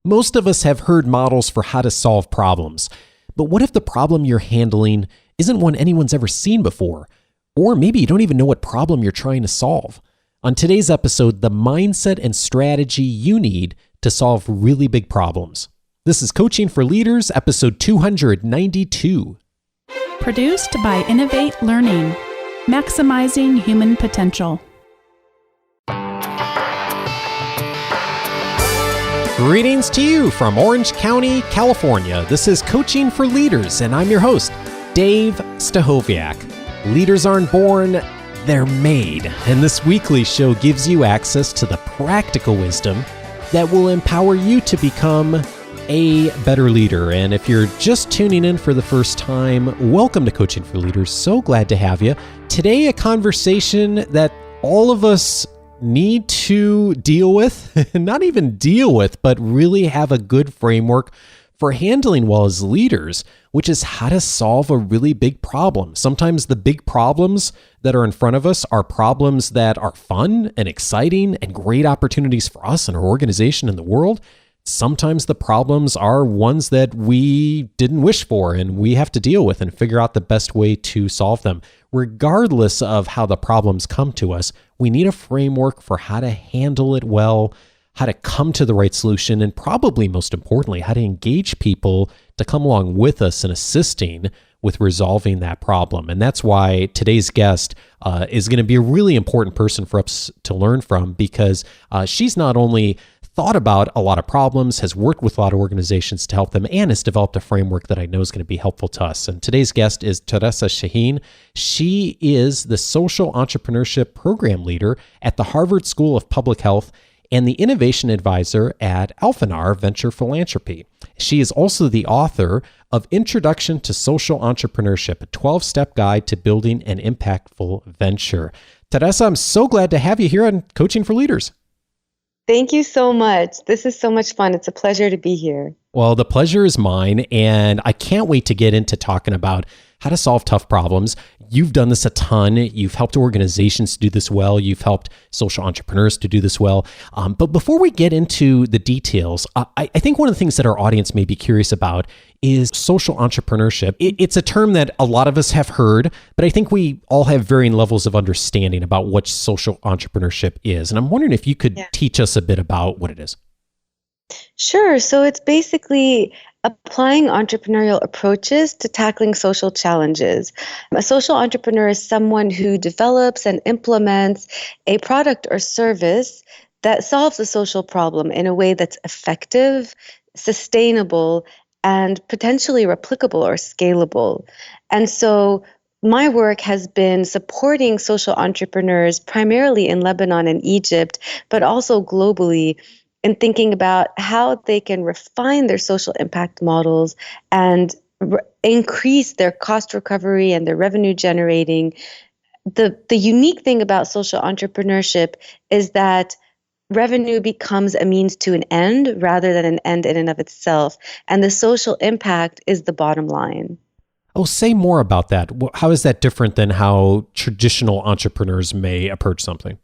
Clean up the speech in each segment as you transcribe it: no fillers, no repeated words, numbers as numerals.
Most of us have heard models for how to solve problems. But what if the problem you're handling isn't one anyone's ever seen before? Or maybe you don't even know what problem you're trying to solve. On today's episode, the mindset and strategy you need to solve really big problems. This is Coaching for Leaders, episode 292. Produced by Innovate Learning, maximizing human potential. Greetings to you from Orange County, California. This is Coaching for Leaders, and I'm your host, Dave Stachowiak. Leaders aren't born, they're made. And this weekly show gives you access to the practical wisdom that will empower you to become a better leader. And if you're just tuning in for the first time, welcome to Coaching for Leaders. So glad to have you. Today, a conversation that all of us need to deal with, not even deal with, but really have a good framework for handling well as leaders, which is how to solve a really big problem. Sometimes the big problems that are in front of us are problems that are fun and exciting and great opportunities for us and our organization and the world. Sometimes the problems are ones that we didn't wish for and we have to deal with and figure out the best way to solve them. Regardless of how the problems come to us, we need a framework for how to handle it well, how to come to the right solution, and probably most importantly, how to engage people to come along with us in assisting with resolving that problem. And that's why today's guest is going to be a really important person for us to learn from, because she's not only thought about a lot of problems, has worked with a lot of organizations to help them, and has developed a framework that I know is going to be helpful to us. And today's guest is Teresa Chahine. She is the Social Entrepreneurship Program Leader at the Harvard School of Public Health and the Innovation Advisor at Alphanar Venture Philanthropy. She is also the author of Introduction to Social Entrepreneurship, a 12-step guide to building an impactful venture. Teresa, I'm so glad to have you here on Coaching for Leaders. Thank you so much. This is so much fun. It's a pleasure to be here. Well, the pleasure is mine, and I can't wait to get into talking about how to solve tough problems. You've done this a ton. You've helped organizations do this well. You've helped social entrepreneurs to do this well. But before we get into the details, I think one of the things that our audience may be curious about is social entrepreneurship. It's a term that a lot of us have heard, but I think we all have varying levels of understanding about what social entrepreneurship is. And I'm wondering if you could teach us a bit about what it is. Sure. So it's basically applying entrepreneurial approaches to tackling social challenges. A social entrepreneur is someone who develops and implements a product or service that solves a social problem in a way that's effective, sustainable, and potentially replicable or scalable. And so my work has been supporting social entrepreneurs primarily in Lebanon and Egypt, but also globally, in thinking about how they can refine their social impact models and increase their cost recovery and their revenue generating. The unique thing about social entrepreneurship is that revenue becomes a means to an end rather than an end in and of itself. And the social impact is the bottom line. Oh, say more about that. How is that different than how traditional entrepreneurs may approach something?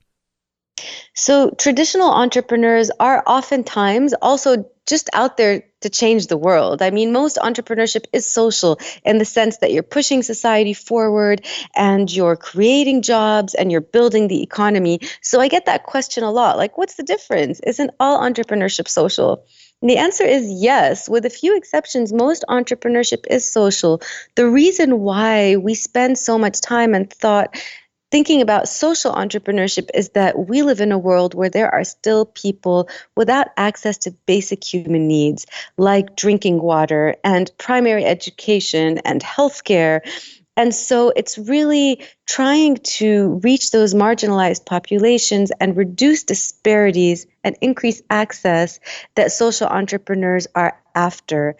So traditional entrepreneurs are oftentimes also just out there to change the world. I mean, most entrepreneurship is social in the sense that you're pushing society forward and you're creating jobs and you're building the economy. So I get that question a lot, like, what's the difference? Isn't all entrepreneurship social? And the answer is yes. With a few exceptions, most entrepreneurship is social. The reason why we spend so much time and thought thinking about social entrepreneurship is that we live in a world where there are still people without access to basic human needs like drinking water and primary education and healthcare. And so it's really trying to reach those marginalized populations and reduce disparities and increase access that social entrepreneurs are after.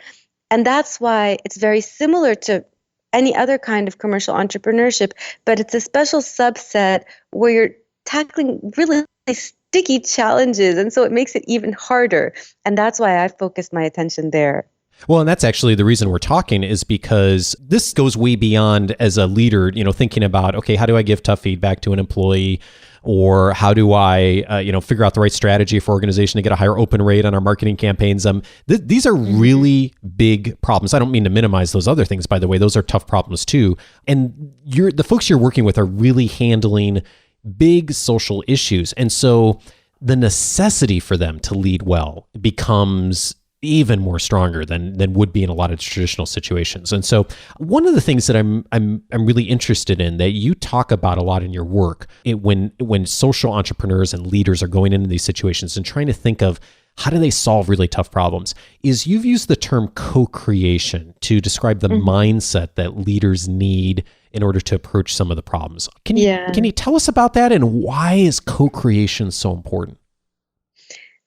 And that's why it's very similar to any other kind of commercial entrepreneurship, but it's a special subset where you're tackling really sticky challenges. And so it makes it even harder. And that's why I focused my attention there. Well, and that's actually the reason we're talking, is because this goes way beyond as a leader, thinking about, okay, how do I give tough feedback to an employee? or how do I, figure out the right strategy for organization to get a higher open rate on our marketing campaigns. These are really big problems. I don't mean to minimize those other things, by the way. Those are tough problems too. And the folks you're working with are really handling big social issues. And so the necessity for them to lead well becomes even more stronger than would be in a lot of traditional situations. And so one of the things that I'm really interested in that you talk about a lot in your work, when social entrepreneurs and leaders are going into these situations and trying to think of how do they solve really tough problems, is you've used the term co-creation to describe the mindset that leaders need in order to approach some of the problems. Can you tell us about that, and why is co-creation so important?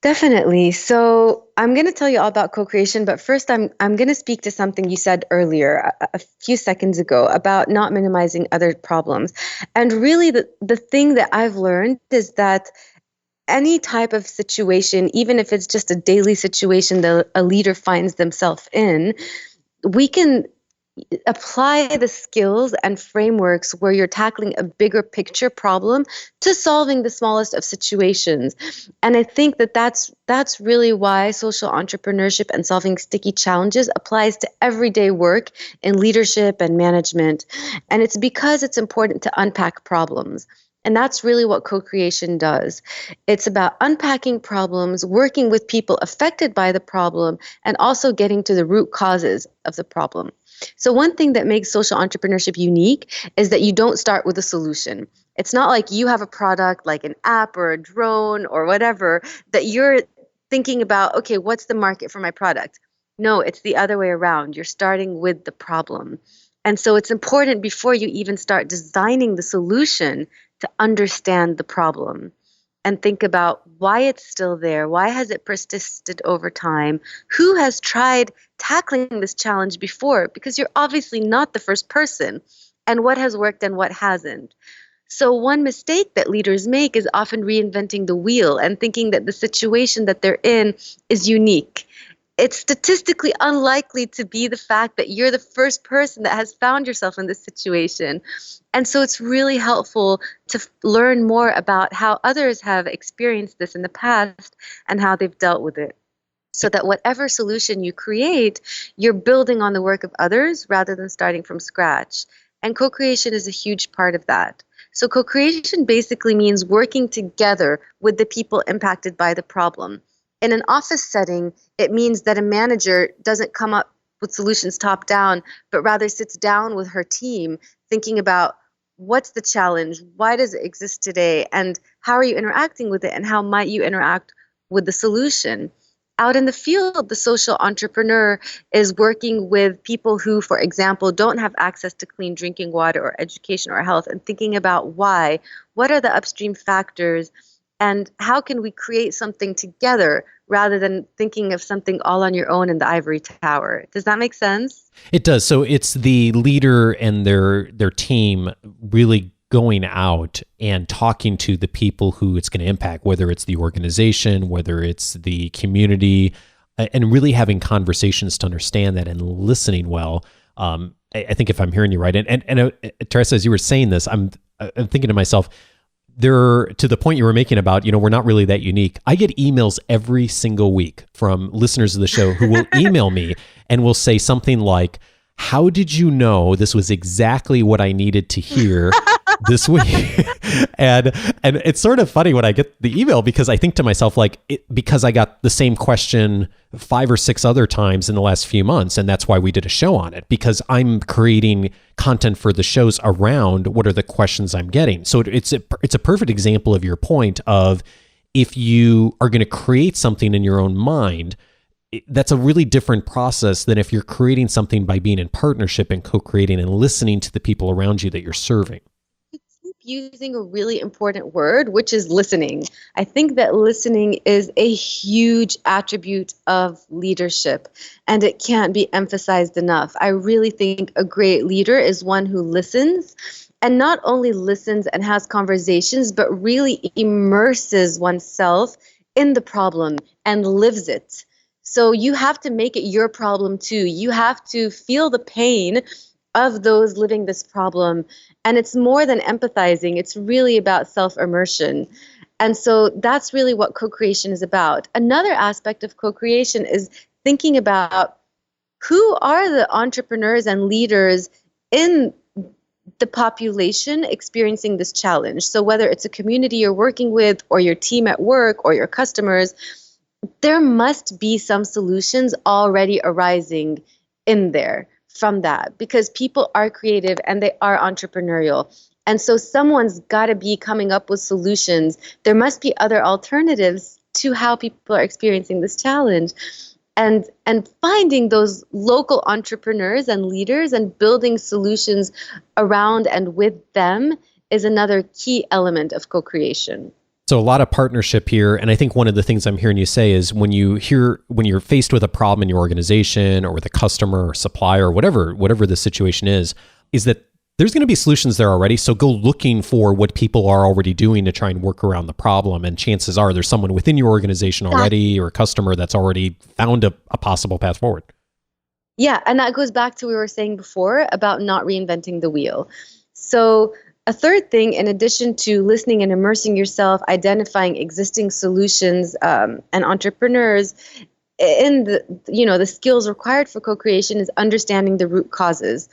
Definitely. So I'm going to tell you all about co-creation, but first I'm going to speak to something you said earlier, a few seconds ago, about not minimizing other problems. And really the thing that I've learned is that any type of situation, even if it's just a daily situation that a leader finds themselves in, we can apply the skills and frameworks where you're tackling a bigger picture problem to solving the smallest of situations. And I think that that's really why social entrepreneurship and solving sticky challenges applies to everyday work in leadership and management. And it's because it's important to unpack problems. And that's really what co-creation does. It's about unpacking problems, working with people affected by the problem, and also getting to the root causes of the problem. So one thing that makes social entrepreneurship unique is that you don't start with a solution. It's not like you have a product like an app or a drone or whatever that you're thinking about, okay, what's the market for my product? No, it's the other way around. You're starting with the problem. And so it's important before you even start designing the solution to understand the problem and think about why it's still there. Why has it persisted over time? Who has tried tackling this challenge before? Because you're obviously not the first person. And what has worked and what hasn't. So one mistake that leaders make is often reinventing the wheel and thinking that the situation that they're in is unique. It's statistically unlikely to be the fact that you're the first person that has found yourself in this situation. And so it's really helpful to learn more about how others have experienced this in the past and how they've dealt with it. So that whatever solution you create, you're building on the work of others rather than starting from scratch. And co-creation is a huge part of that. So co-creation basically means working together with the people impacted by the problem. In an office setting, it means that a manager doesn't come up with solutions top down, but rather sits down with her team thinking about what's the challenge, why does it exist today, and how are you interacting with it, and how might you interact with the solution. Out in the field, the social entrepreneur is working with people who, for example, don't have access to clean drinking water or education or health, and thinking about why, what are the upstream factors, and how can we create something together rather than thinking of something all on your own in the ivory tower. Does that make sense? It does. So it's the leader and their team really going out and talking to the people who it's going to impact, whether it's the organization, whether it's the community, and really having conversations to understand that and listening well. I think if I'm hearing you right, and Teresa, as you were saying this, I'm thinking to myself, to the point you were making about, we're not really that unique. I get emails every single week from listeners of the show who will email me and will say something like, how did you know this was exactly what I needed to hear this week? and it's sort of funny when I get the email, because I think to myself, because I got the same question 5 or 6 other times in the last few months, and that's why we did a show on it, because I'm creating content for the shows around what are the questions I'm getting. So it's a perfect example of your point of, if you are going to create something in your own mind, that's a really different process than if you're creating something by being in partnership and co-creating and listening to the people around you that you're serving. Using a really important word, which is listening. I think that listening is a huge attribute of leadership, and it can't be emphasized enough. I really think a great leader is one who listens, and not only listens and has conversations, but really immerses oneself in the problem and lives it. So you have to make it your problem too. You have to feel the pain of those living this problem. And it's more than empathizing, it's really about self-immersion. And so that's really what co-creation is about. Another aspect of co-creation is thinking about who are the entrepreneurs and leaders in the population experiencing this challenge. So whether it's a community you're working with or your team at work or your customers, there must be some solutions already arising in there from that, because people are creative and they are entrepreneurial. And so someone's got to be coming up with solutions. There must be other alternatives to how people are experiencing this challenge. And finding those local entrepreneurs and leaders and building solutions around and with them is another key element of co-creation. So a lot of partnership here. And I think one of the things I'm hearing you say is when you're faced with a problem in your organization or with a customer or supplier or whatever the situation is that there's going to be solutions there already. So go looking for what people are already doing to try and work around the problem. And chances are there's someone within your organization already or a customer that's already found a possible path forward. Yeah. And that goes back to what we were saying before about not reinventing the wheel. So a third thing, in addition to listening and immersing yourself, identifying existing solutions and entrepreneurs, in the skills required for co-creation is understanding the root causes.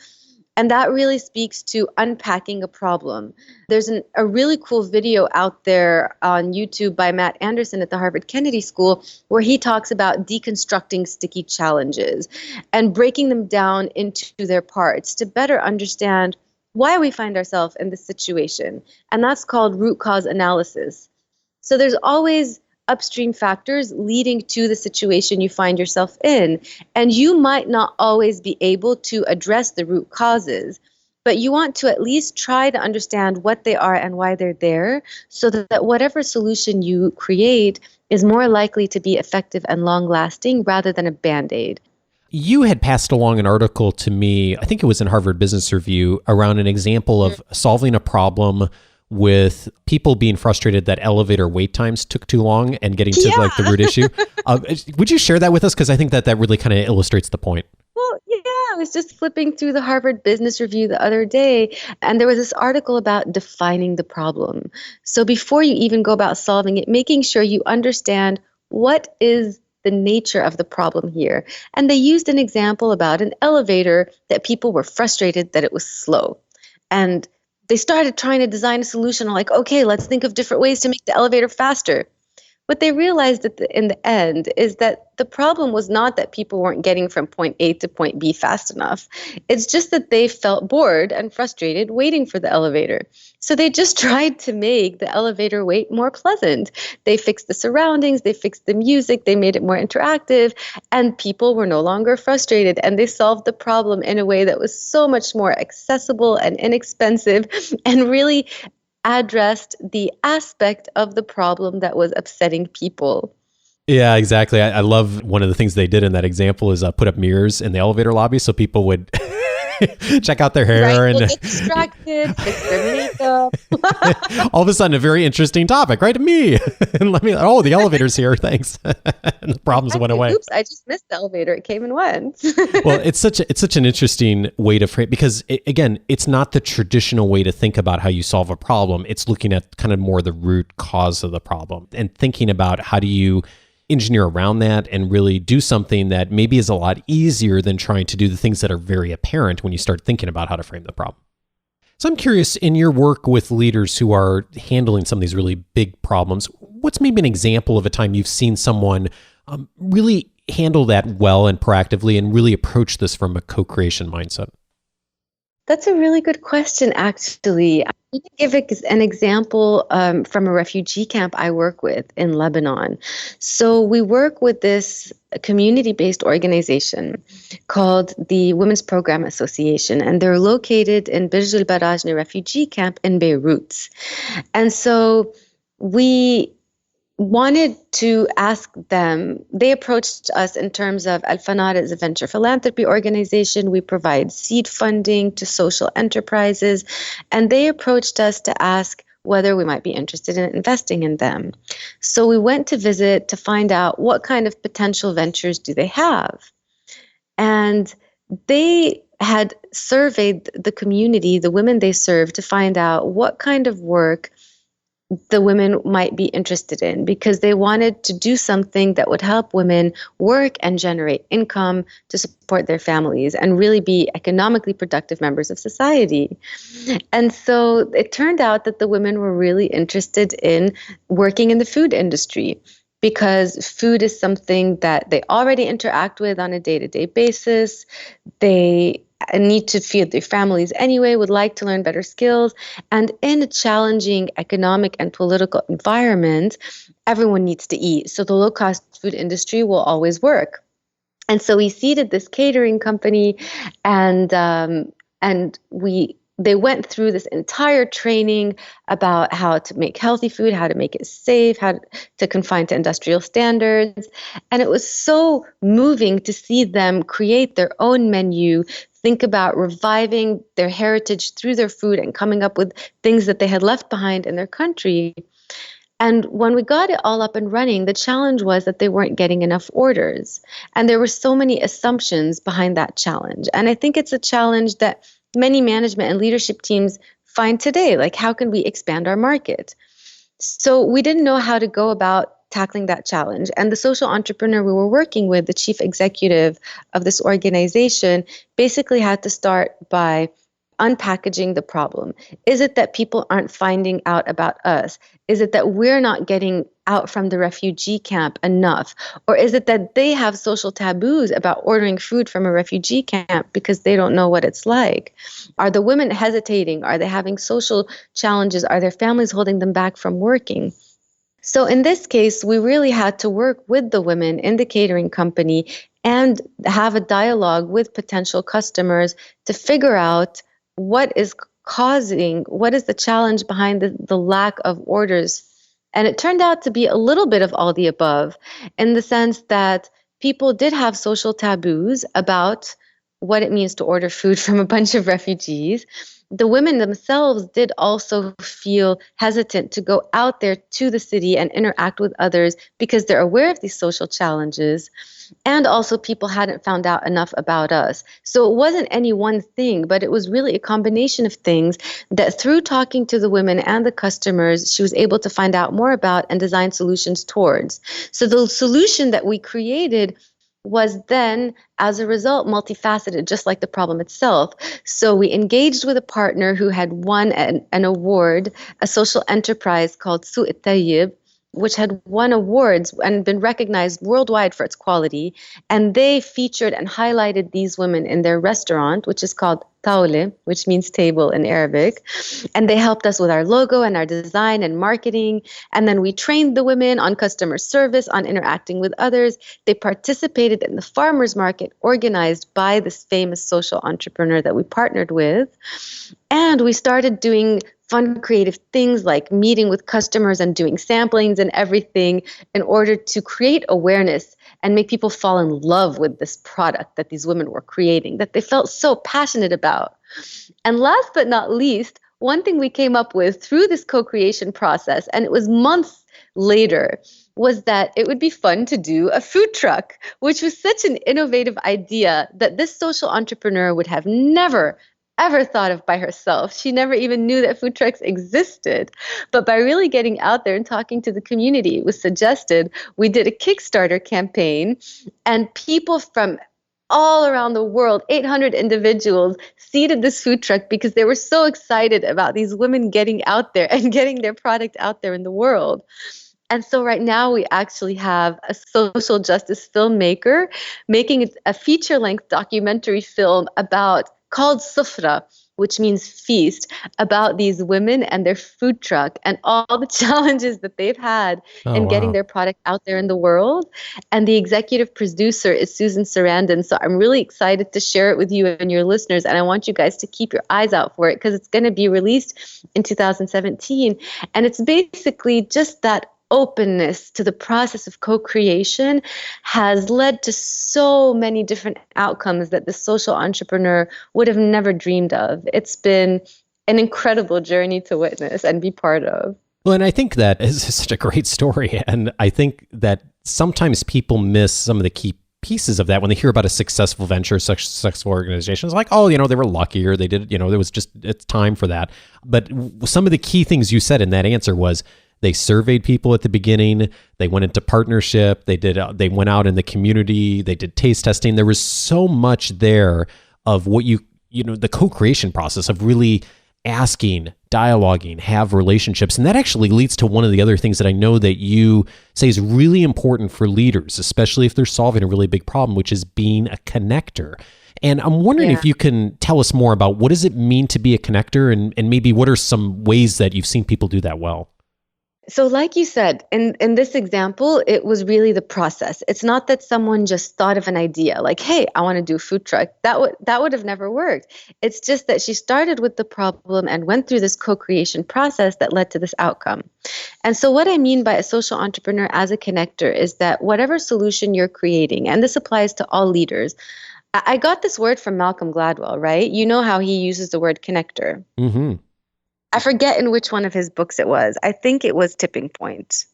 And that really speaks to unpacking a problem. There's a really cool video out there on YouTube by Matt Anderson at the Harvard Kennedy School where he talks about deconstructing sticky challenges and breaking them down into their parts to better understand why we find ourselves in this situation. And that's called root cause analysis. So there's always upstream factors leading to the situation you find yourself in. And you might not always be able to address the root causes, but you want to at least try to understand what they are and why they're there so that whatever solution you create is more likely to be effective and long-lasting rather than a Band-Aid. You had passed along an article to me, I think it was in Harvard Business Review, around an example of solving a problem with people being frustrated that elevator wait times took too long and getting to like the root issue. Would you share that with us? Because I think that really kind of illustrates the point. Well, yeah, I was just flipping through the Harvard Business Review the other day, and there was this article about defining the problem. So before you even go about solving it, making sure you understand what is the nature of the problem here. And they used an example about an elevator that people were frustrated that it was slow. And they started trying to design a solution like, okay, let's think of different ways to make the elevator faster. What they realized in the end is that the problem was not that people weren't getting from point A to point B fast enough. It's just that they felt bored and frustrated waiting for the elevator. So they just tried to make the elevator wait more pleasant. They fixed the surroundings, they fixed the music, they made it more interactive, and people were no longer frustrated. And they solved the problem in a way that was so much more accessible and inexpensive and really addressed the aspect of the problem that was upsetting people. Yeah, exactly. I love one of the things they did in that example is put up mirrors in the elevator lobby so people would check out their hair and get distracted, fix their makeup. All of a sudden, a very interesting topic, right? Me. And the elevator's here. Thanks. And the problems went away. Oops, I just missed the elevator. It came and went. Well, it's such an interesting way to frame, because again, it's not the traditional way to think about how you solve a problem. It's looking at kind of more the root cause of the problem and thinking about how do you engineer around that and really do something that maybe is a lot easier than trying to do the things that are very apparent when you start thinking about how to frame the problem. So I'm curious, in your work with leaders who are handling some of these really big problems, what's maybe an example of a time you've seen someone really handle that well and proactively and really approach this from a co-creation mindset? That's a really good question, actually. I'm going to give an example from a refugee camp I work with in Lebanon. So we work with this community-based organization called the Women's Program Association, and they're located in Birj al-Barajne refugee camp in Beirut. And so we wanted to ask them, they approached us in terms of Al-Fanar is a venture philanthropy organization. We provide seed funding to social enterprises, and they approached us to ask whether we might be interested in investing in them. So we went to visit to find out what kind of potential ventures do they have. And they had surveyed the community, the women they served, to find out what kind of work the women might be interested in, because they wanted to do something that would help women work and generate income to support their families and really be economically productive members of society. And so it turned out that the women were really interested in working in the food industry, because food is something that they already interact with on a day-to-day basis. They need to feed their families anyway, would like to learn better skills. And in a challenging economic and political environment, everyone needs to eat. So the low-cost food industry will always work. And so we seeded this catering company, and they went through this entire training about how to make healthy food, how to make it safe, how to confine to industrial standards. And it was so moving to see them create their own menu, think about reviving their heritage through their food and coming up with things that they had left behind in their country. And when we got it all up and running, the challenge was that they weren't getting enough orders. And there were so many assumptions behind that challenge. And I think it's a challenge that many management and leadership teams find today. Like, how can we expand our market? So we didn't know how to go about tackling that challenge. And the social entrepreneur we were working with, the chief executive of this organization, basically had to start by unpackaging the problem. Is it that people aren't finding out about us? Is it that we're not getting out from the refugee camp enough? Or is it that they have social taboos about ordering food from a refugee camp because they don't know what it's like? Are the women hesitating? Are they having social challenges? Are their families holding them back from working? So in this case, we really had to work with the women in the catering company and have a dialogue with potential customers to figure out what is the challenge behind the lack of orders. And it turned out to be a little bit of all the above, in the sense that people did have social taboos about what it means to order food from a bunch of refugees. The women themselves did also feel hesitant to go out there to the city and interact with others because they're aware of these social challenges. And also people hadn't found out enough about us. So it wasn't any one thing, but it was really a combination of things that through talking to the women and the customers, she was able to find out more about and design solutions towards. So the solution that we created was then, as a result, multifaceted, just like the problem itself. So we engaged with a partner who had won an award, a social enterprise called Suq Tayyib, which had won awards and been recognized worldwide for its quality. And they featured and highlighted these women in their restaurant, which is called Tawle, which means table in Arabic. And they helped us with our logo and our design and marketing. And then we trained the women on customer service, on interacting with others. They participated in the farmers market organized by this famous social entrepreneur that we partnered with. And we started doing fun, creative things like meeting with customers and doing samplings and everything in order to create awareness and make people fall in love with this product that these women were creating, that they felt so passionate about. And last but not least, one thing we came up with through this co-creation process, and it was months later, was that it would be fun to do a food truck, which was such an innovative idea that this social entrepreneur would have never ever thought of by herself. She never even knew that food trucks existed. But by really getting out there and talking to the community, it was suggested. We did a Kickstarter campaign, and people from all around the world, 800 individuals, seeded this food truck because they were so excited about these women getting out there and getting their product out there in the world. And so right now we actually have a social justice filmmaker making a feature-length documentary film called Sufra, which means feast, about these women and their food truck and all the challenges that they've had in getting their product out there in the world. And the executive producer is Susan Sarandon. So I'm really excited to share it with you and your listeners. And I want you guys to keep your eyes out for it because it's going to be released in 2017. And it's basically just that openness to the process of co-creation has led to so many different outcomes that the social entrepreneur would have never dreamed of. It's been an incredible journey to witness and be part of. Well, and I think that is such a great story. And I think that sometimes people miss some of the key pieces of that when they hear about a successful venture, successful organization. It's like, oh, they were lucky, or they did, there was just, it's time for that. But some of the key things you said in that answer was they surveyed people at the beginning. They went into partnership. They went out in the community. They did taste testing. There was so much there of what the co-creation process of really asking, dialoguing, have relationships. And that actually leads to one of the other things that I know that you say is really important for leaders, especially if they're solving a really big problem, which is being a connector. And I'm wondering if you can tell us more about what does it mean to be a connector, and maybe what are some ways that you've seen people do that well? So like you said, in this example, it was really the process. It's not that someone just thought of an idea like, hey, I want to do a food truck. That would have never worked. It's just that she started with the problem and went through this co-creation process that led to this outcome. And so what I mean by a social entrepreneur as a connector is that whatever solution you're creating, and this applies to all leaders, I got this word from Malcolm Gladwell, right? You know how he uses the word connector. Mm-hmm. I forget in which one of his books it was. I think it was Tipping Point.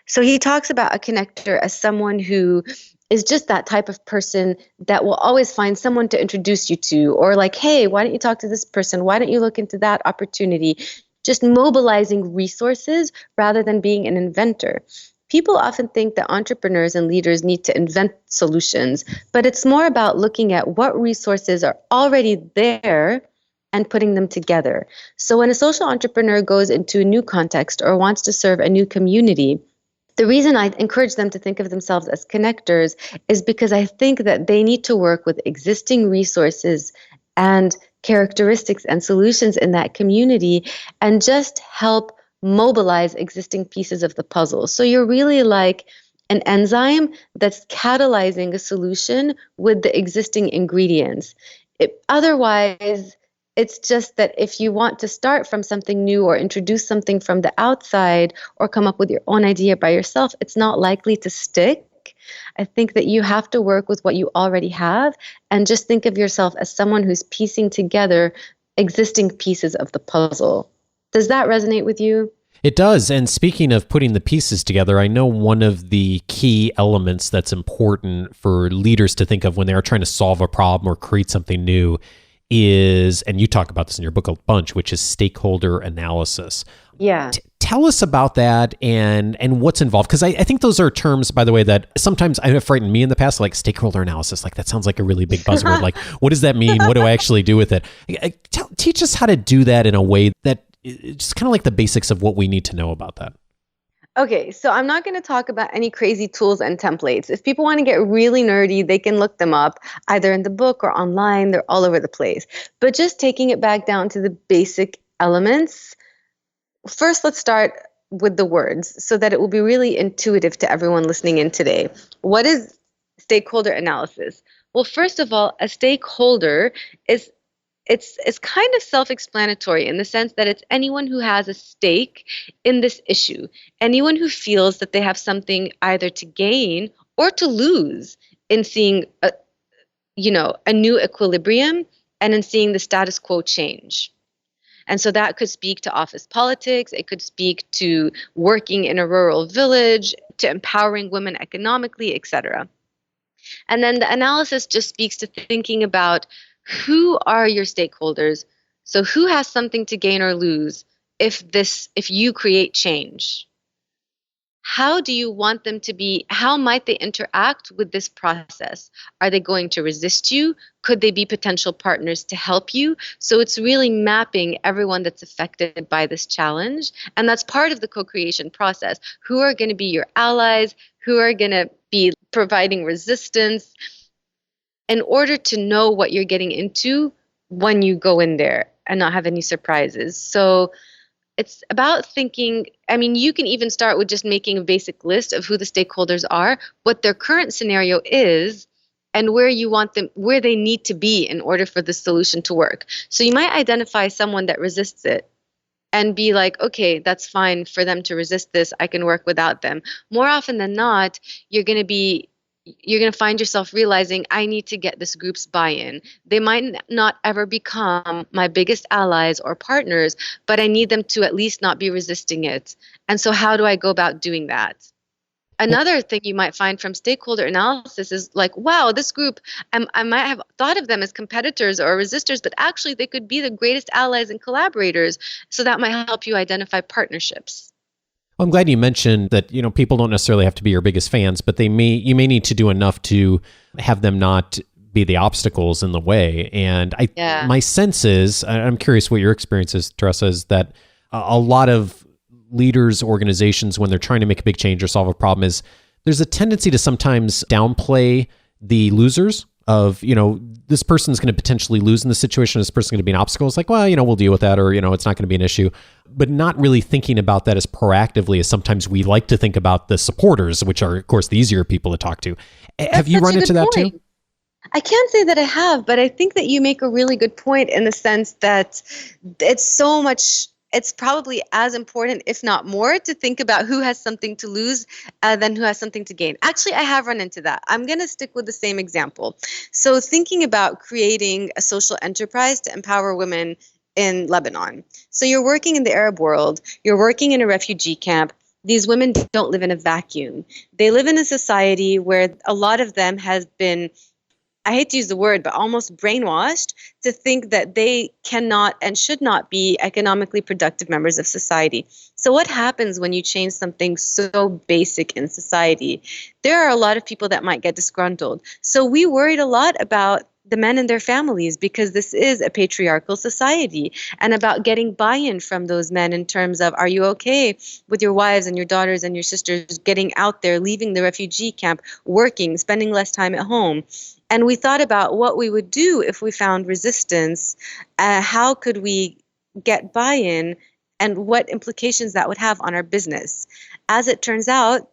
So he talks about a connector as someone who is just that type of person that will always find someone to introduce you to, or like, hey, why don't you talk to this person? Why don't you look into that opportunity? Just mobilizing resources rather than being an inventor. People often think that entrepreneurs and leaders need to invent solutions, but it's more about looking at what resources are already there and putting them together. So when a social entrepreneur goes into a new context or wants to serve a new community, the reason I encourage them to think of themselves as connectors is because I think that they need to work with existing resources and characteristics and solutions in that community and just help mobilize existing pieces of the puzzle. So you're really like an enzyme that's catalyzing a solution with the existing ingredients. Otherwise, it's just that if you want to start from something new or introduce something from the outside or come up with your own idea by yourself, it's not likely to stick. I think that you have to work with what you already have and just think of yourself as someone who's piecing together existing pieces of the puzzle. Does that resonate with you? It does. And speaking of putting the pieces together, I know one of the key elements that's important for leaders to think of when they are trying to solve a problem or create something new is, and you talk about this in your book a bunch, which is stakeholder analysis. Yeah. Tell us about that and what's involved. Because I think those are terms, by the way, that sometimes have frightened me in the past, like stakeholder analysis. Like that sounds like a really big buzzword. Like, what does that mean? What do I actually do with it? Teach us how to do that in a way that it's kind of like the basics of what we need to know about that. Okay, so I'm not going to talk about any crazy tools and templates. If people want to get really nerdy, they can look them up either in the book or online. They're all over the place. But just taking it back down to the basic elements, first let's start with the words so that it will be really intuitive to everyone listening in today. What is stakeholder analysis? Well, first of all, a stakeholder is it's kind of self-explanatory in the sense that it's anyone who has a stake in this issue, anyone who feels that they have something either to gain or to lose in seeing a new equilibrium and in seeing the status quo change. And so that could speak to office politics, it could speak to working in a rural village, to empowering women economically, etc. And then the analysis just speaks to thinking about who are your stakeholders? So who has something to gain or lose if you create change? How do you want them to be? How might they interact with this process? Are they going to resist you? Could they be potential partners to help you? So it's really mapping everyone that's affected by this challenge. And that's part of the co-creation process. Who are going to be your allies? Who are going to be providing resistance? In order to know what you're getting into when you go in there and not have any surprises. So it's about thinking, you can even start with just making a basic list of who the stakeholders are, what their current scenario is, and where you want them, where they need to be in order for the solution to work. So you might identify someone that resists it and be like, okay, that's fine for them to resist this. I can work without them. More often than not, you're going to find yourself realizing I need to get this group's buy-in. They might not ever become my biggest allies or partners, but I need them to at least not be resisting it. And so how do I go about doing that? Another thing you might find from stakeholder analysis is like, wow, this group, I might have thought of them as competitors or resistors, but actually they could be the greatest allies and collaborators. So that might help you identify partnerships. Well, I'm glad you mentioned that, people don't necessarily have to be your biggest fans, but you may need to do enough to have them not be the obstacles in the way. And my sense is, I'm curious what your experience is, Teresa, is that a lot of leaders, organizations, when they're trying to make a big change or solve a problem, is there's a tendency to sometimes downplay the losers of, this person's going to potentially lose in this situation. This person's going to be an obstacle. It's like, well, we'll deal with that, or, it's not going to be an issue. But not really thinking about that as proactively as sometimes we like to think about the supporters, which are, of course, the easier people to talk to. Have you run into that too? I can't say that I have, but I think that you make a really good point in the sense that it's probably as important, if not more, to think about who has something to lose than who has something to gain. Actually, I have run into that. I'm going to stick with the same example. So thinking about creating a social enterprise to empower women in Lebanon. So you're working in the Arab world, you're working in a refugee camp. These women don't live in a vacuum. They live in a society where a lot of them has been, I hate to use the word, but almost brainwashed to think that they cannot and should not be economically productive members of society. So what happens when you change something so basic in society? There are a lot of people that might get disgruntled. So we worried a lot about the men and their families, because this is a patriarchal society, and about getting buy-in from those men in terms of, are you okay with your wives and your daughters and your sisters getting out there, leaving the refugee camp, working, spending less time at home? And we thought about what we would do if we found resistance. How could we get buy-in, and what implications that would have on our business? As it turns out,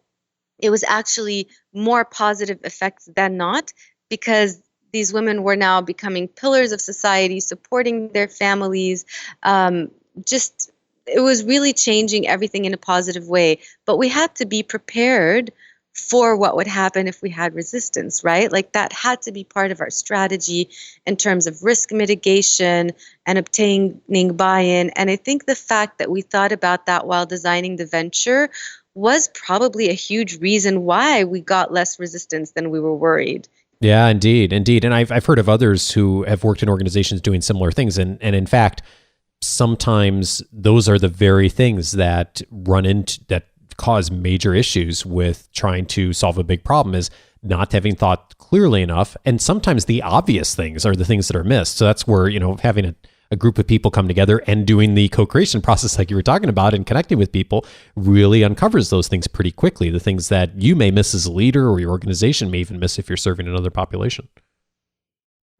it was actually more positive effects than not, because these women were now becoming pillars of society, supporting their families. It was really changing everything in a positive way. But we had to be prepared for what would happen if we had resistance, right? Like that had to be part of our strategy in terms of risk mitigation and obtaining buy-in. And I think the fact that we thought about that while designing the venture was probably a huge reason why we got less resistance than we were worried. Yeah, indeed. And I've heard of others who have worked in organizations doing similar things. And in fact, sometimes those are the very things that cause major issues with trying to solve a big problem, is not having thought clearly enough. And sometimes the obvious things are the things that are missed. So that's where, having a group of people come together and doing the co-creation process like you were talking about and connecting with people really uncovers those things pretty quickly, the things that you may miss as a leader or your organization may even miss if you're serving another population.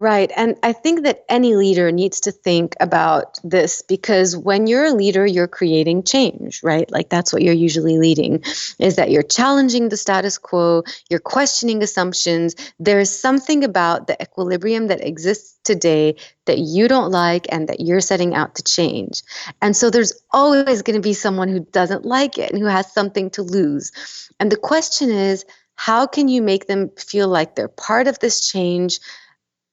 Right. And I think that any leader needs to think about this, because when you're a leader, you're creating change, right? Like that's what you're usually leading, is that you're challenging the status quo, you're questioning assumptions. There's something about the equilibrium that exists today that you don't like and that you're setting out to change. And so there's always going to be someone who doesn't like it and who has something to lose. And the question is, how can you make them feel like they're part of this change,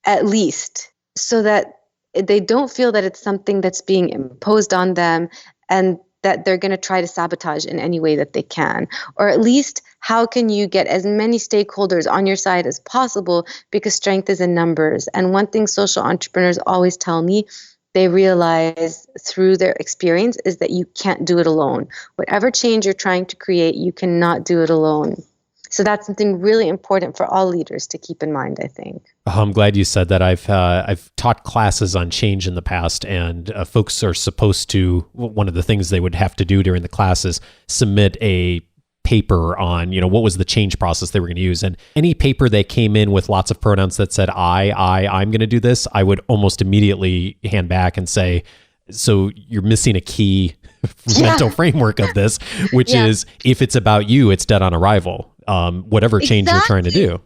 at least, so that they don't feel that it's something that's being imposed on them and that they're going to try to sabotage in any way that they can? Or at least, how can you get as many stakeholders on your side as possible, because strength is in numbers? And one thing social entrepreneurs always tell me, they realize through their experience, is that you can't do it alone. Whatever change you're trying to create, you cannot do it alone. So that's something really important for all leaders to keep in mind, I think. Oh, I'm glad you said that. I've taught classes on change in the past, and folks are supposed to, one of the things they would have to do during the class is submit a paper on, what was the change process they were going to use. And any paper that came in with lots of pronouns that said, I'm going to do this, I would almost immediately hand back and say, so you're missing a key mental framework of this, which is, if it's about you, it's dead on arrival. Whatever change you're trying to do.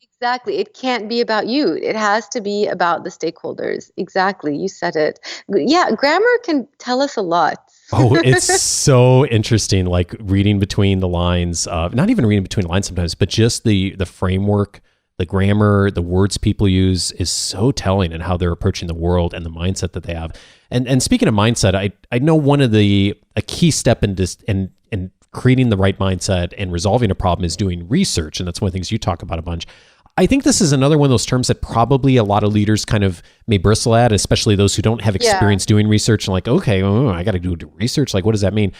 Exactly. It can't be about you. It has to be about the stakeholders. Exactly. You said it. Yeah. Grammar can tell us a lot. Oh, it's so interesting. Like reading between the lines, not even reading between the lines sometimes, but just the framework, the grammar, the words people use is so telling in how they're approaching the world and the mindset that they have. And speaking of mindset, I know one of a key step in creating the right mindset and resolving a problem is doing research. And that's one of the things you talk about a bunch. I think this is another one of those terms that probably a lot of leaders kind of may bristle at, especially those who don't have experience doing research and like, okay, I got to do research. Like, what does that mean?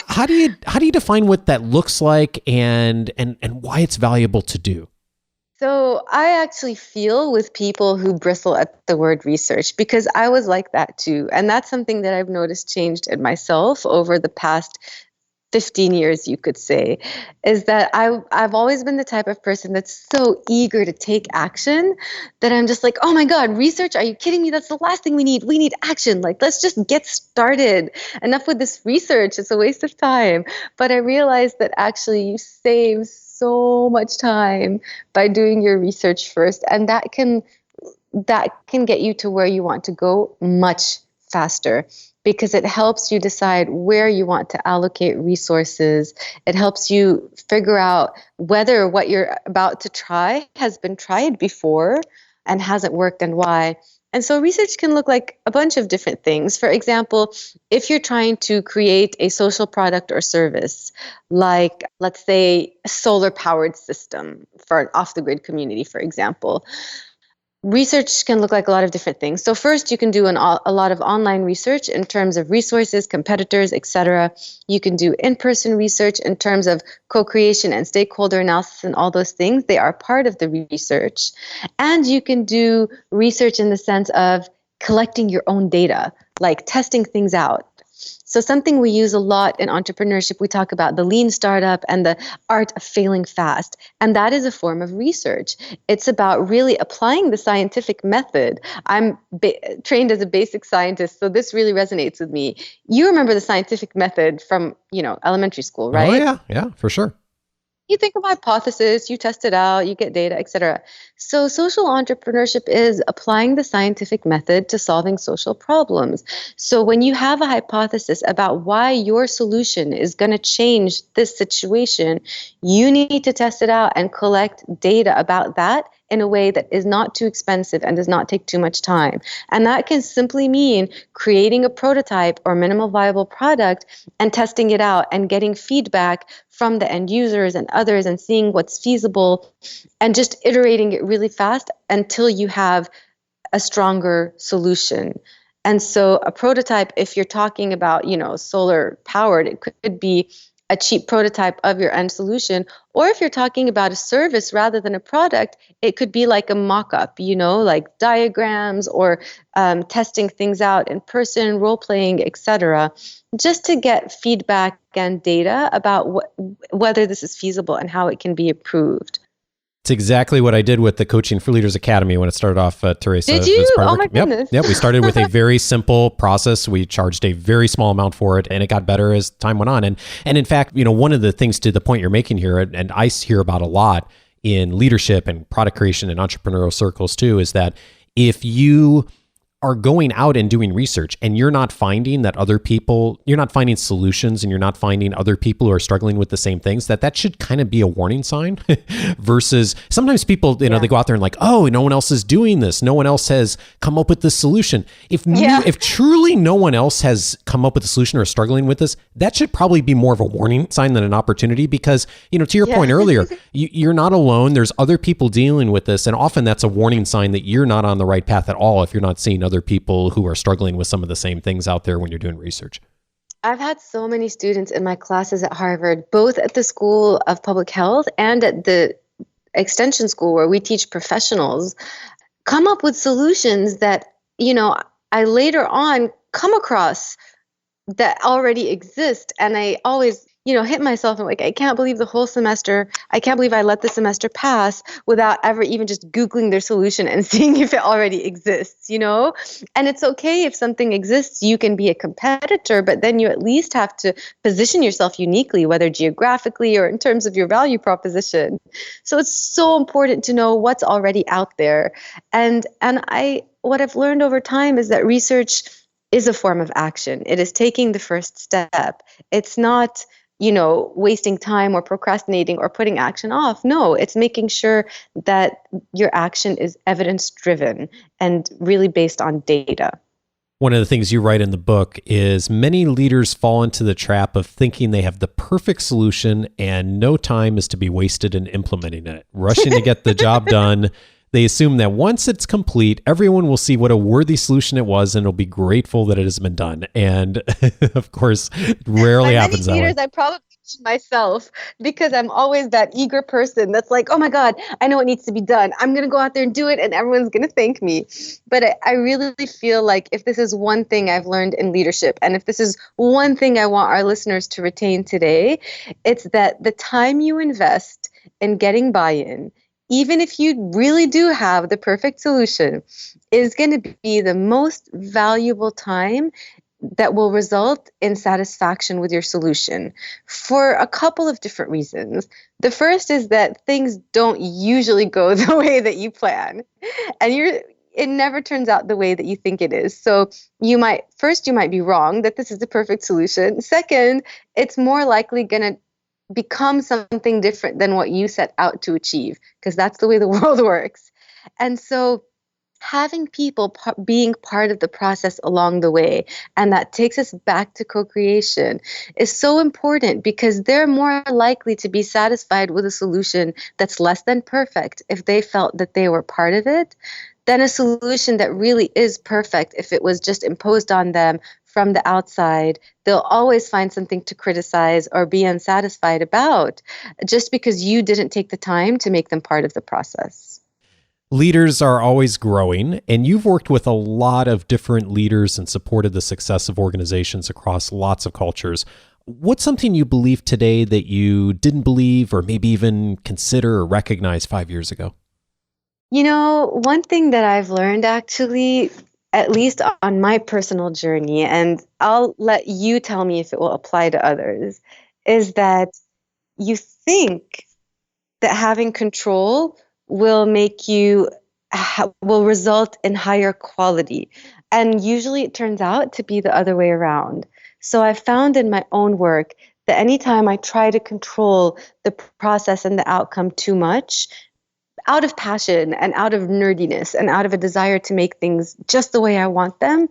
How do you define what that looks like and why it's valuable to do? So I actually feel with people who bristle at the word research because I was like that too. And that's something that I've noticed changed in myself over the past 15 years, you could say, is that I've always been the type of person that's so eager to take action that I'm just like, oh my God, research? Are you kidding me? That's the last thing we need. We need action. Like, let's just get started. Enough with this research. It's a waste of time. But I realized that actually you save so much time by doing your research first. And that can get you to where you want to go much faster, because it helps you decide where you want to allocate resources. It helps you figure out whether what you're about to try has been tried before and hasn't worked and why. And so research can look like a bunch of different things. For example, if you're trying to create a social product or service, like let's say a solar powered system for an off-the-grid community, for example, research can look like a lot of different things. So first, you can do a lot of online research in terms of resources, competitors, etc. You can do in-person research in terms of co-creation and stakeholder analysis and all those things. They are part of the research. And you can do research in the sense of collecting your own data, like testing things out. So something we use a lot in entrepreneurship, we talk about the lean startup and the art of failing fast. And that is a form of research. It's about really applying the scientific method. I'm trained as a basic scientist, so this really resonates with me. You remember the scientific method from, elementary school, right? Oh, yeah, for sure. You think of hypothesis, you test it out, you get data, etc. So social entrepreneurship is applying the scientific method to solving social problems. So when you have a hypothesis about why your solution is going to change this situation, you need to test it out and collect data about that in a way that is not too expensive and does not take too much time. And that can simply mean creating a prototype or minimal viable product and testing it out and getting feedback from the end users and others and seeing what's feasible and just iterating it really fast until you have a stronger solution. And so a prototype, if you're talking about, solar powered, it could be a cheap prototype of your end solution. Or if you're talking about a service rather than a product, it could be like a mock-up, like diagrams or testing things out in person, role-playing, etc., just to get feedback and data about whether this is feasible and how it can be improved. It's exactly what I did with the Coaching for Leaders Academy when it started off, Teresa. Did you? Oh my goodness. Yep. We started with a very simple process. We charged a very small amount for it, and it got better as time went on. And in fact, one of the things to the point you're making here, and I hear about a lot in leadership and product creation and entrepreneurial circles too, is that if you are going out and doing research and you're not finding solutions and you're not finding other people who are struggling with the same things, that should kind of be a warning sign versus sometimes people, they go out there and like, oh, no one else is doing this. No one else has come up with this solution. If truly no one else has come up with a solution or is struggling with this, that should probably be more of a warning sign than an opportunity because, to your point earlier, you're not alone. There's other people dealing with this. And often that's a warning sign that you're not on the right path at all if you're not seeing other people who are struggling with some of the same things out there when you're doing research. I've had so many students in my classes at Harvard, both at the School of Public Health and at the Extension School where we teach professionals, come up with solutions that, I later on come across that already exist. And I always, hit myself and like, I can't believe I can't believe I let the semester pass without ever even just Googling their solution and seeing if it already exists, And it's okay if something exists, you can be a competitor, but then you at least have to position yourself uniquely, whether geographically or in terms of your value proposition. So it's so important to know what's already out there. And what I've learned over time is that research is a form of action. It is taking the first step. It's not, wasting time or procrastinating or putting action off. No, it's making sure that your action is evidence-driven and really based on data. One of the things you write in the book is many leaders fall into the trap of thinking they have the perfect solution and no time is to be wasted in implementing it. Rushing to get the job done, they assume that once it's complete, everyone will see what a worthy solution it was and will be grateful that it has been done. And of course, it rarely happens that way. I probably myself because I'm always that eager person that's like, oh my God, I know what needs to be done. I'm going to go out there and do it and everyone's going to thank me. But I really feel like if this is one thing I've learned in leadership, and if this is one thing I want our listeners to retain today, it's that the time you invest in getting buy-in, even if you really do have the perfect solution, is going to be the most valuable time that will result in satisfaction with your solution for a couple of different reasons. The first is that things don't usually go the way that you plan, and it never turns out the way that you think it is. So you might be wrong that this is the perfect solution. Second, it's more likely going to become something different than what you set out to achieve, because that's the way the world works. And so having people being part of the process along the way, and that takes us back to co-creation, is so important because they're more likely to be satisfied with a solution that's less than perfect if they felt that they were part of it, than a solution that really is perfect if it was just imposed on them from the outside. They'll always find something to criticize or be unsatisfied about just because you didn't take the time to make them part of the process. Leaders are always growing, and you've worked with a lot of different leaders and supported the success of organizations across lots of cultures. What's something you believe today that you didn't believe or maybe even consider or recognize 5 years ago? You know, one thing that I've learned actually, at least on my personal journey, and I'll let you tell me if it will apply to others, is that you think that having control will result in higher quality. And usually it turns out to be the other way around. So I've found in my own work that anytime I try to control the process and the outcome too much, out of passion and out of nerdiness and out of a desire to make things just the way I want them,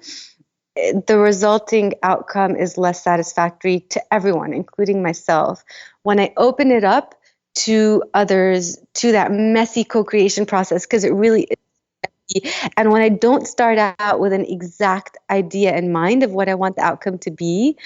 the resulting outcome is less satisfactory to everyone, including myself. When I open it up to others, to that messy co-creation process, because it really is messy, and when I don't start out with an exact idea in mind of what I want the outcome to be,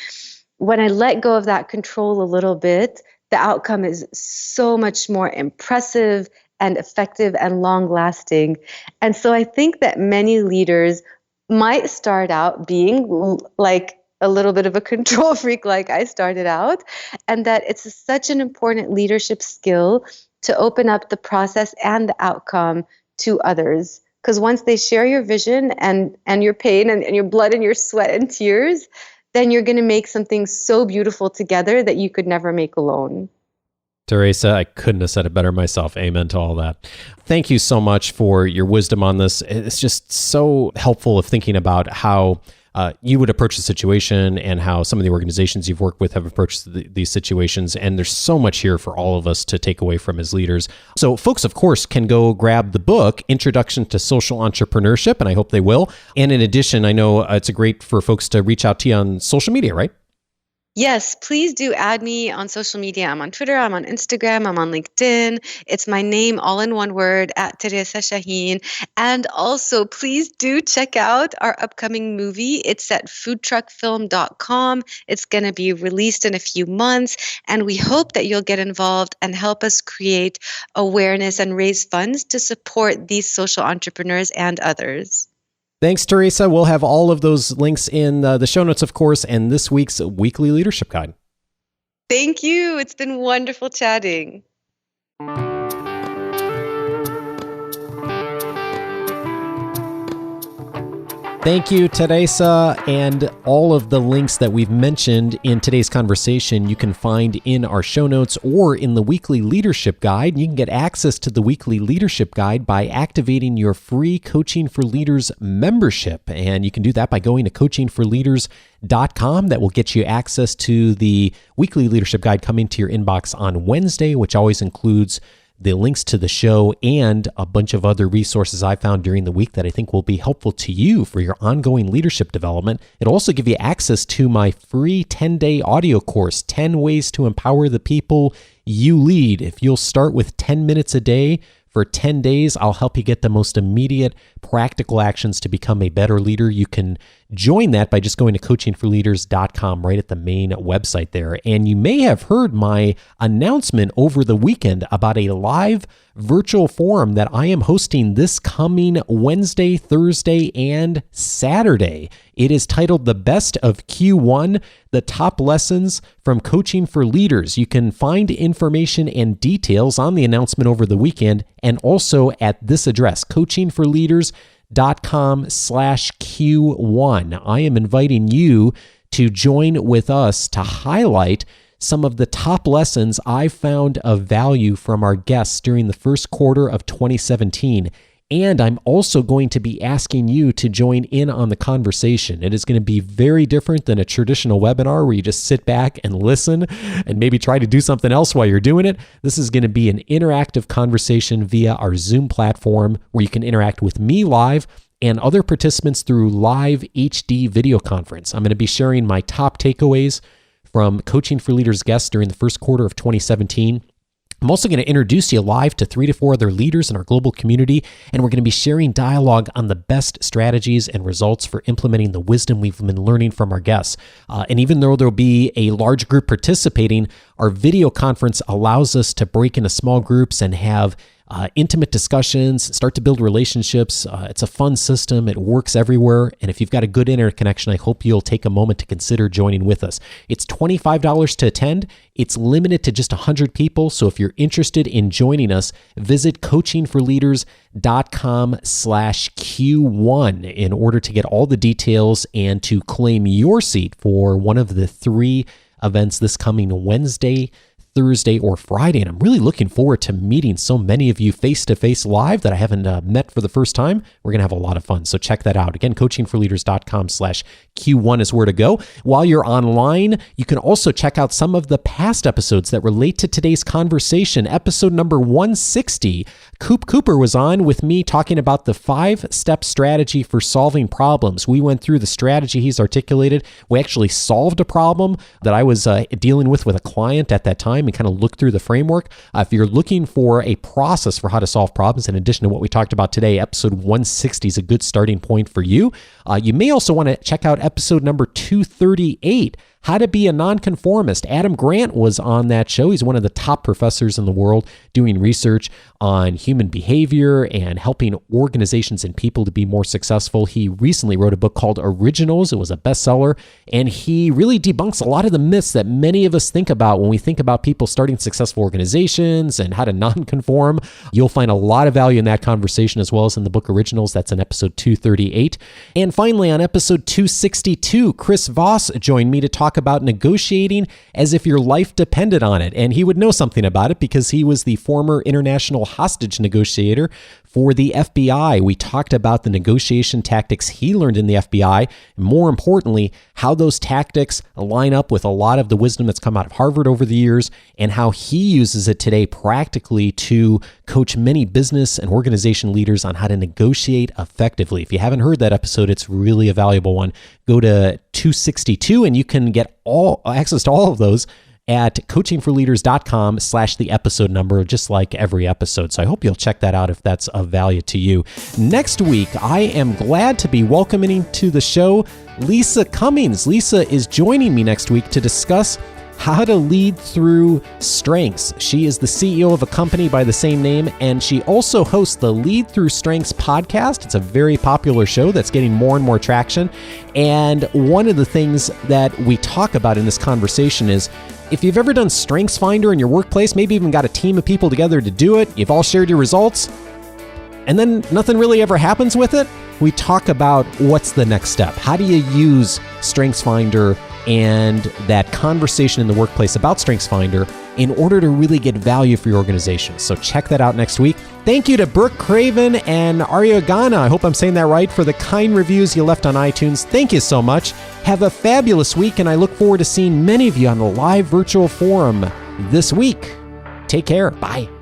when I let go of that control a little bit, the outcome is so much more impressive and effective and long-lasting. And so I think that many leaders might start out being like a little bit of a control freak like I started out, and that it's such an important leadership skill to open up the process and the outcome to others. Because once they share your vision and your pain and your blood and your sweat and tears, then you're going to make something so beautiful together that you could never make alone. Teresa, I couldn't have said it better myself. Amen to all that. Thank you so much for your wisdom on this. It's just so helpful of thinking about how you would approach the situation and how some of the organizations you've worked with have approached these situations. And there's so much here for all of us to take away from as leaders. So folks, of course, can go grab the book, Introduction to Social Entrepreneurship, and I hope they will. And in addition, I know it's great for folks to reach out to you on social media, right? Yes, please do add me on social media. I'm on Twitter, I'm on Instagram, I'm on LinkedIn. It's my name all in one word, at Teresa Chahine. And also, please do check out our upcoming movie. It's at foodtruckfilm.com. It's going to be released in a few months, and we hope that you'll get involved and help us create awareness and raise funds to support these social entrepreneurs and others. Thanks, Teresa. We'll have all of those links in the show notes, of course, and this week's weekly leadership guide. Thank you. It's been wonderful chatting. Thank you, Teresa. And all of the links that we've mentioned in today's conversation, you can find in our show notes or in the weekly leadership guide. You can get access to the weekly leadership guide by activating your free Coaching for Leaders membership. And you can do that by going to coachingforleaders.com. That will get you access to the weekly leadership guide coming to your inbox on Wednesday, which always includes the links to the show and a bunch of other resources I found during the week that I think will be helpful to you for your ongoing leadership development. It'll also give you access to my free 10-day audio course, 10 Ways to Empower the People You Lead. If you'll start with 10 minutes a day for 10 days, I'll help you get the most immediate practical actions to become a better leader. You can join that by just going to coachingforleaders.com right at the main website there. And you may have heard my announcement over the weekend about a live virtual forum that I am hosting this coming Wednesday, Thursday, and Saturday. It is titled The Best of Q1, the Top Lessons from Coaching for Leaders. You can find information and details on the announcement over the weekend and also at this address, coachingforleaders.com/Q1. I am inviting you to join with us to highlight some of the top lessons I found of value from our guests during the first quarter of 2017. And I'm also going to be asking you to join in on the conversation. It is going to be very different than a traditional webinar where you just sit back and listen and maybe try to do something else while you're doing it. This is going to be an interactive conversation via our Zoom platform where you can interact with me live and other participants through live HD video conference. I'm going to be sharing my top takeaways from Coaching for Leaders guests during the first quarter of 2017. I'm also going to introduce you live to 3 to 4 other leaders in our global community, and we're going to be sharing dialogue on the best strategies and results for implementing the wisdom we've been learning from our guests. And even though there'll be a large group participating, our video conference allows us to break into small groups and have intimate discussions, start to build relationships. It's a fun system. It works everywhere. And if you've got a good internet connection, I hope you'll take a moment to consider joining with us. It's $25 to attend. It's limited to just 100 people. So if you're interested in joining us, visit coachingforleaders.com/Q1 in order to get all the details and to claim your seat for one of the 3 events this coming Wednesday, Thursday, or Friday. And I'm really looking forward to meeting so many of you face-to-face live that I haven't met for the first time. We're going to have a lot of fun. So check that out. Again, coachingforleaders.com/Q1 is where to go. While you're online, you can also check out some of the past episodes that relate to today's conversation. Episode number 160, Coop Cooper was on with me talking about the 5-step strategy for solving problems. We went through the strategy he's articulated. We actually solved a problem that I was dealing with a client at that time and kind of look through the framework. If you're looking for a process for how to solve problems, in addition to what we talked about today, episode 160 is a good starting point for you. You may also want to check out episode number 238, How to Be a Nonconformist. Adam Grant was on that show. He's one of the top professors in the world doing research on human behavior and helping organizations and people to be more successful. He recently wrote a book called Originals. It was a bestseller, and he really debunks a lot of the myths that many of us think about when we think about people starting successful organizations and how to nonconform. You'll find a lot of value in that conversation as well as in the book Originals. That's in episode 238. And finally, on episode 262, Chris Voss joined me to talk about negotiating as if your life depended on it. And he would know something about it because he was the former international hostage negotiator for the FBI. We talked about the negotiation tactics he learned in the FBI, and more importantly, how those tactics line up with a lot of the wisdom that's come out of Harvard over the years, and how he uses it today practically to coach many business and organization leaders on how to negotiate effectively. If you haven't heard that episode, it's really a valuable one. Go to 262 and you can get all access to all of those at coachingforleaders.com/the episode number, just like every episode. So I hope you'll check that out if that's of value to you. Next week, I am glad to be welcoming to the show Lisa Cummings. Lisa is joining me next week to discuss how to lead through strengths. She is the CEO of a company by the same name, and she also hosts the Lead Through Strengths podcast. It's a very popular show that's getting more and more traction. And one of the things that we talk about in this conversation is, if you've ever done Strengths Finder in your workplace, maybe even got a team of people together to do it, you've all shared your results, and then nothing really ever happens with it, we talk about what's the next step. How do you use Strengths Finder and that conversation in the workplace about Strengths Finder in order to really get value for your organization? So check that out next week. Thank you to Brooke Craven and Ariagana, I hope I'm saying that right, for the kind reviews you left on iTunes. Thank you so much. Have a fabulous week, and I look forward to seeing many of you on the live virtual forum this week. Take care. Bye.